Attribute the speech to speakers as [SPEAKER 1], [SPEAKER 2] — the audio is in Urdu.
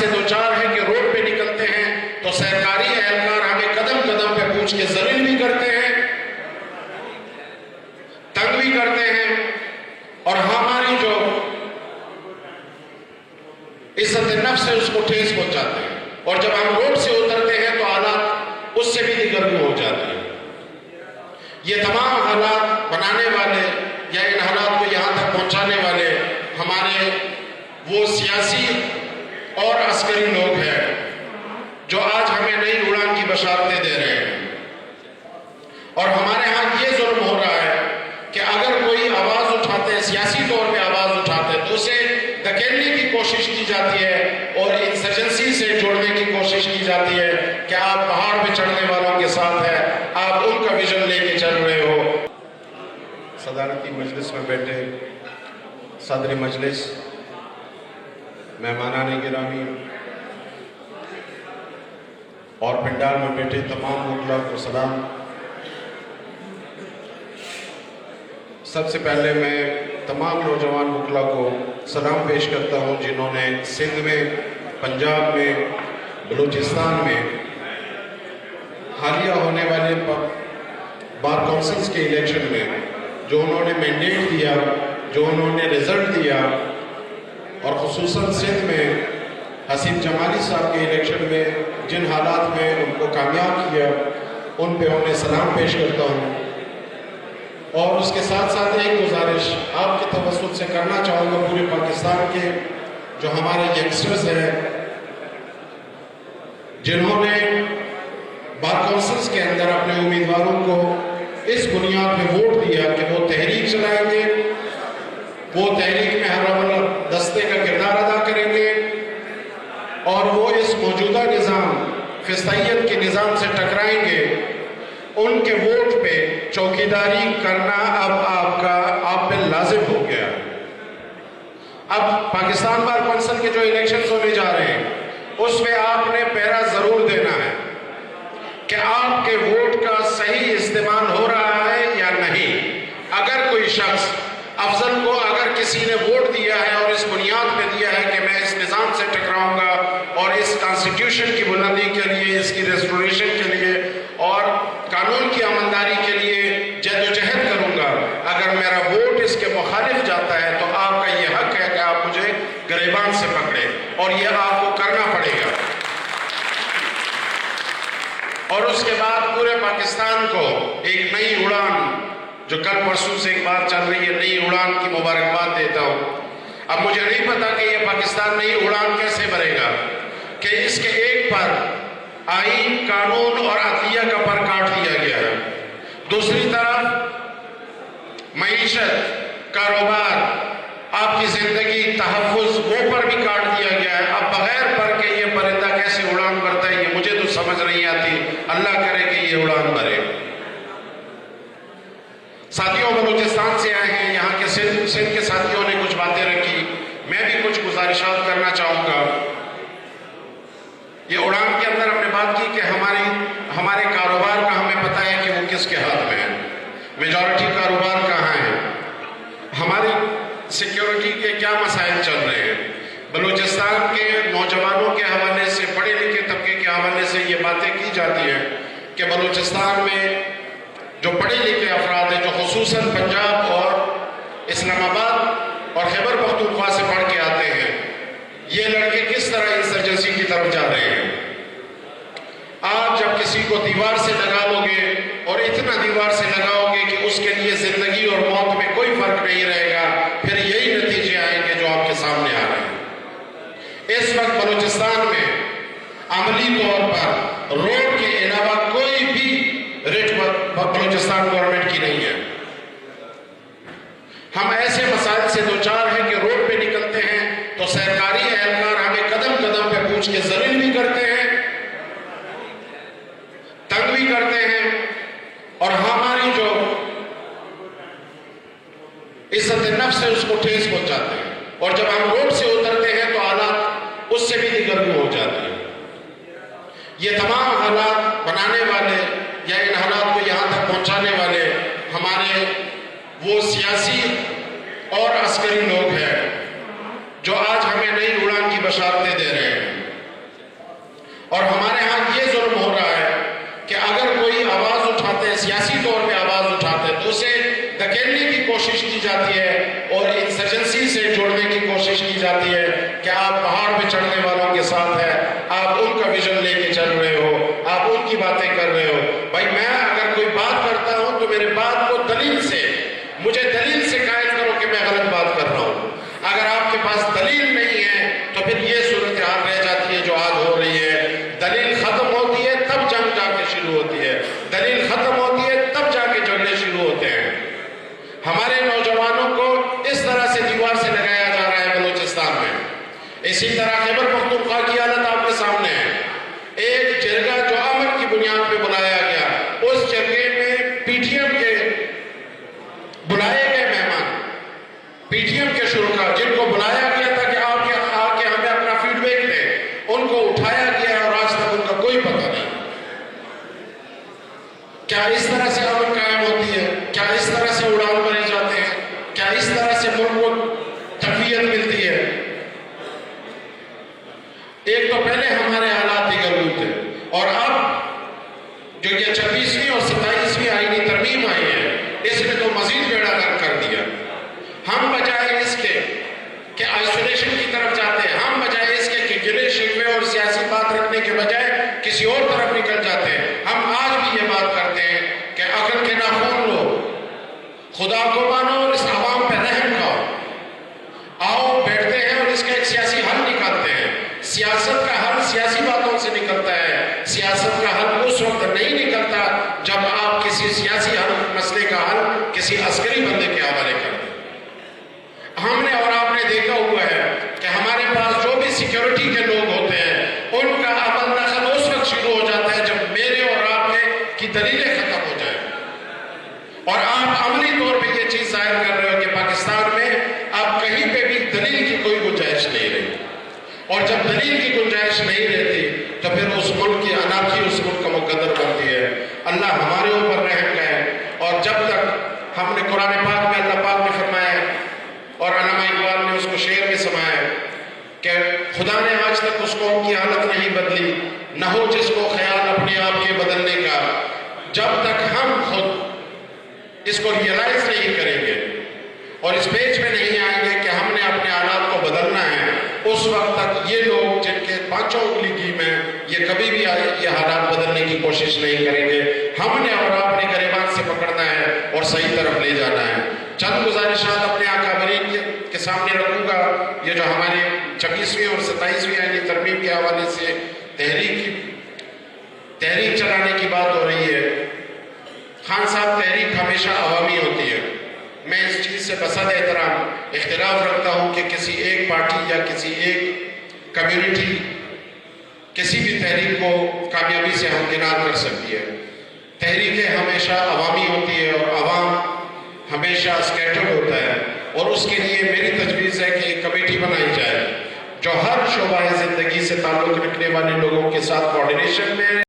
[SPEAKER 1] سے دوچار ہیں کہ روڈ پہ نکلتے ہیں تو سرکاری اہلکار ہمیں قدم قدم پہ پوچھ کے ذلیل بھی کرتے ہیں، تنگ بھی کرتے ہیں، اور ہماری جو عزت نفس ہے اس کو ٹھیس پہنچاتے ہیں، اور جب ہم روڈ سے اترتے ہیں تو حالات اس سے بھی دیگر بھی ہو جاتے ہیں۔ یہ تمام حالات بنانے والے یا ان حالات کو یہاں تک پہنچانے والے ہمارے وہ سیاسی اور عسکری لوگ ہیں جو آج ہمیں نئی اڑان کی بشارتیں دے رہے ہیں، اور ہمارے ہاں یہ ظلم ہو رہا ہے کہ اگر کوئی آواز اٹھاتے ہیں، سیاسی طور پہ آواز اٹھاتے ہیں، تو اسے دھکیلنے کی کوشش کی جاتی ہے اور انسرجنسی سے جوڑنے کی کوشش کی جاتی ہے کہ آپ پہاڑ پہ چڑھنے والوں کے ساتھ ہیں، آپ ان کا ویژن لے کے چل رہے ہو۔ صدارتی مجلس میں بیٹھے صدر مجلس، مہمانان گرامی اور پنڈال میں بیٹھے تمام وکلاء کو سلام۔ سب سے پہلے میں تمام نوجوان وکلاء کو سلام پیش کرتا ہوں جنہوں نے سندھ میں، پنجاب میں، بلوچستان میں حالیہ ہونے والے بار کونسلز کے الیکشن میں جو انہوں نے مینڈیٹ دیا، جو انہوں نے رزلٹ دیا، اور خصوصاً سندھ میں حسین جمالی صاحب کے الیکشن میں جن حالات میں ان کو کامیاب کیا، ان پہ انہیں سلام پیش کرتا ہوں۔ اور اس کے ساتھ ساتھ ایک گزارش آپ کے توسط سے کرنا چاہوں گا پورے پاکستان کے جو ہمارے ینگسٹرز ہیں جنہوں نے بار کونسلز کے اندر اپنے امیدواروں کو اس بنیاد پہ ووٹ دیا کہ وہ تحریک چلائیں گے، وہ تحریک میں ہر دستے کا کردار ادا کریں گے، اور وہ اس موجودہ نظام فسطائیت کے نظام سے ٹکرائیں گے، ان کے ووٹ پہ چوکیداری کرنا اب آپ پہ لازم ہو گیا۔ اب پاکستان بار کونسل کے جو الیکشنز ہونے جا رہے ہیں اس میں آپ نے پہرا ضرور دینا ہے کہ آپ کے ووٹ کا صحیح استعمال ہو رہا ہے یا نہیں۔ اگر کوئی شخص افضل کو اگر کسی نے ووٹ دیا ہے اور اس بنیاد پہ دیا ہے کہ میں اس نظام سے ٹکراؤں گا اور اس کانسٹیٹیوشن کی بلندی کے لیے، اس کی ریسٹوریشن کے لیے اور قانون کی عملداری کے لیے جدوجہد کروں گا، اگر میرا ووٹ اس کے مخالف جاتا ہے تو آپ کا یہ حق ہے کہ آپ مجھے گریبان سے پکڑیں، اور یہ آپ کو کرنا پڑے گا۔ اور اس کے بعد پورے پاکستان کو ایک نئی اڑان جو کل پرسوں سے ایک بات چل رہی ہے، نئی اڑان کی مبارکباد دیتا ہوں۔ اب مجھے نہیں پتا کہ یہ پاکستان نئی اڑان کیسے بھرے گا کہ اس کے ایک پر آئین، قانون اور عدلیہ کا پر کاٹ دیا گیا ہے، دوسری طرف معیشت، کاروبار، آپ کی زندگی، تحفظ، وہ پر بھی کاٹ دیا گیا ہے۔ اب بغیر پر کے یہ پرندہ کیسے اڑان بھرتا ہے یہ مجھے تو سمجھ نہیں آتی، اللہ کرے کہ یہ اڑان بھرے۔ ساتھیوں بلوچستان سے آئے ہیں، یہاں کے سندھ کے ساتھیوں نے کچھ باتیں رکھی، میں بھی کچھ گزارشات کرنا چاہوں گا۔ یہ اڑان کے اندر ہم نے بات کی کہ ہمارے کاروبار کا ہمیں پتہ ہے کہ وہ کس کے ہاتھ میں ہے، میجورٹی کاروبار کہاں ہے، ہماری سیکیورٹی کے کیا مسائل چل رہے ہیں۔ بلوچستان کے نوجوانوں کے حوالے سے، پڑھے لکھے طبقے کے حوالے سے یہ باتیں کی جاتی ہیں کہ بلوچستان میں جو پڑھے لکھے افراد ہیں جو خصوصاً پنجاب اور اسلام آباد اور خیبر پختونخوا سے پڑھ کے آتے ہیں، یہ لڑکے کس طرح انسرجنسی کی طرف جا رہے ہیں۔ آپ جب کسی کو دیوار سے لگا لو گے اور اتنا دیوار سے لگاؤ گے کہ اس کے لیے زندگی اور موت میں کوئی فرق نہیں رہے گا، پھر یہی نتیجے آئیں گے جو آپ کے سامنے آ رہے ہیں۔ اس وقت بلوچستان میں عملی طور پر روڈ کے علاوہ کوئی بھی ریٹ بلوچستان گورنمنٹ کی نہیں ہے۔ ہم ایسے مسائل سے دوچار ہیں کہ روڈ پہ نکلتے ہیں تو سرکاری اہلکار ہمیں قدم قدم پہ پوچھ کے ذلیل بھی کرتے ہیں، تنگ بھی کرتے ہیں، اور ہماری جو عزت نفس ہے اس کو ٹھیس پہنچاتے ہیں، اور جب ہم روڈ سے اترتے ہیں تو حالات اس سے بھی دیگر بھی ہو جاتے ہیں۔ یہ تمام حالات بنانے والے یا ان حالات کو یہاں تک پہنچانے والے ہمارے وہ سیاسی اور عسکری لوگ ہیں جو آج ہمیں نئی اڑان کی بشارتیں دے رہے ہیں۔ اور ہمارے ہاں یہ ظلم ہو رہا ہے کہ اگر کوئی آواز اٹھاتے ہیں، سیاسی طور پہ آواز اٹھاتے ہیں، تو اسے دھکیلنے کی کوشش کی جاتی ہے اور انسرجنسی سے جوڑنے کی کوشش کی جاتی ہے کہ آپ پہاڑ پہ چڑھنے والوں کے ساتھ ہیں، آپ ان کا ویژن لے کے چل رہے ہو، آپ ان کی باتیں کر رہے ہو۔ بھائی میں اگر کوئی بات کرتا ہوں تو میرے بات کو مجھے دلیل سے قائل کرو کہ میں غلط بات کر رہا ہوں۔ اگر آپ کے پاس دلیل نہیں ہے تو پھر یہ صورتحال رہ جاتی ہے جو آج ہو رہی ہے۔ دلیل ختم ہوتی ہے تب جنگ جا کے شروع ہوتی ہے، دلیل ختم ہوتی ہے تب جا کے جھگڑے شروع ہوتے ہیں۔ ہمارے نوجوانوں کو اس طرح سے دیوار سے لگایا جا رہا ہے بلوچستان میں۔ اسی طرح خیبر پختونخوا کی حالت آپ کے سامنے ہے۔ ایک جرگہ جو امن کی بنیاد پہ بلایا گیا، اس جرگے میں پی ٹی ایم کے بلائے گئے مہمان، پی ٹی ایم کے شرکا جن کو بلایا گیا تھا کہ آپ آ کے ہمیں اپنا فیڈ بیک دیں، ان کو اٹھایا گیا اور آج تک ان کا کوئی پتہ نہیں۔ کیا اس طرح سے امن قائم ہوتی ہے؟ کیا اس طرح سے اڑان بھرے جاتے ہیں؟ کیا اس طرح سے ملک کو تقویت ملتی ہے؟ ایک تو پہلے ہمارے حالات دیگر ہوئے تھے، اور اب جو یہ 26ویں اور 27ویں آئینی ترمیم آئی ہے، اس نے تو مزید بیڑا غرق کر دیا۔ ہم بجائے اس کے کہ آئسولیشن کی طرف جاتے ہیں، ہم بجائے اس کے کہ گلے شکوے اور سیاسی بات رکھنے کے بجائے کسی اور طرف نکل جاتے ہیں، ہم آج بھی یہ بات کرتے ہیں کہ عقل کے ناخن لو، خدا کو مانو اور اس عوام پہ رحم کھاؤ۔ آؤ بیٹھتے ہیں اور اس کا ایک سیاسی حل نکالتے ہیں۔ سیاست کا حل سیاسی باتوں سے نکلتا ہے، سیاست کا حل اس وقت نہیں نکلتا جب آپ کسی سیاسی مسئلے کا حل کسی عسکری بندے کے حوالے کر دیں۔ ہم نے اور آپ نے دیکھا ہوا ہے کہ ہمارے پاس جو بھی سیکیورٹی کے لوگ ہوتے ہیں، ان کا عمل نقل اس وقت شروع ہو جاتا ہے جب میرے اور آپ کی دلیلیں ختم ہو جائیں، اور آپ عملی طور پہ یہ چیز ظاہر کر رہے ہو کہ پاکستان میں اب کہیں پہ بھی دلیل کی کوئی گنجائش نہیں رہی، اور جب دلیل کی گنجائش نہیں رہتی تو پھر اس ملک کی انارکی اس ملک کا مقدر بنتی ہے۔ اللہ ہمارے اوپر رحم کرے، اور جب تک ہم نے قرآن پاک میں اللہ پاک نے فرمایا ہے اور علامہ اقبال نے اس کو شعر میں سمایا ہے کہ خدا نے آج تک اس قوم کی حالت نہیں بدلی، نہ ہو جس کو خیال اپنے آپ کے بدلنے کا۔ جب تک ہم خود اس کو ریئلائز نہیں کریں گے اور اس پیج پہ نہیں آئیں گے کہ ہم نے اپنے حالات کو بدلنا ہے، اس وقت تک یہ لوگ جن کے پانچوں انگلی کی میں یہ کبھی بھی یہ حالات بدلنے کی کوشش نہیں کریں گے۔ ہم نے اور آپ نے گریبان سے پکڑنا ہے اور صحیح طرف لے جانا ہے۔ چند گزارشات اپنے اکابرین کے سامنے رکھوں گا۔ یہ جو ہمارے 26ویں اور 27ویں آئینی ترمیم کے حوالے سے تحریک چلانے کی بات ہو رہی ہے۔ خان صاحب، تحریک ہمیشہ عوامی ہوتی ہے۔ میں اس چیز سے بصد احترام اختلاف رکھتا ہوں کہ کسی ایک پارٹی یا کسی ایک کمیونٹی کسی بھی تحریک کو کامیابی سے ہمکنار کر سکتی ہے۔ تحریکیں ہمیشہ عوامی ہوتی ہے اور عوام ہمیشہ اسکیٹرڈ ہوتا ہے، اور اس کے لیے میری تجویز ہے کہ ایک کمیٹی بنائی جائے جو ہر شعبہ زندگی سے تعلق رکھنے والے لوگوں کے ساتھ کوآرڈینیشن میں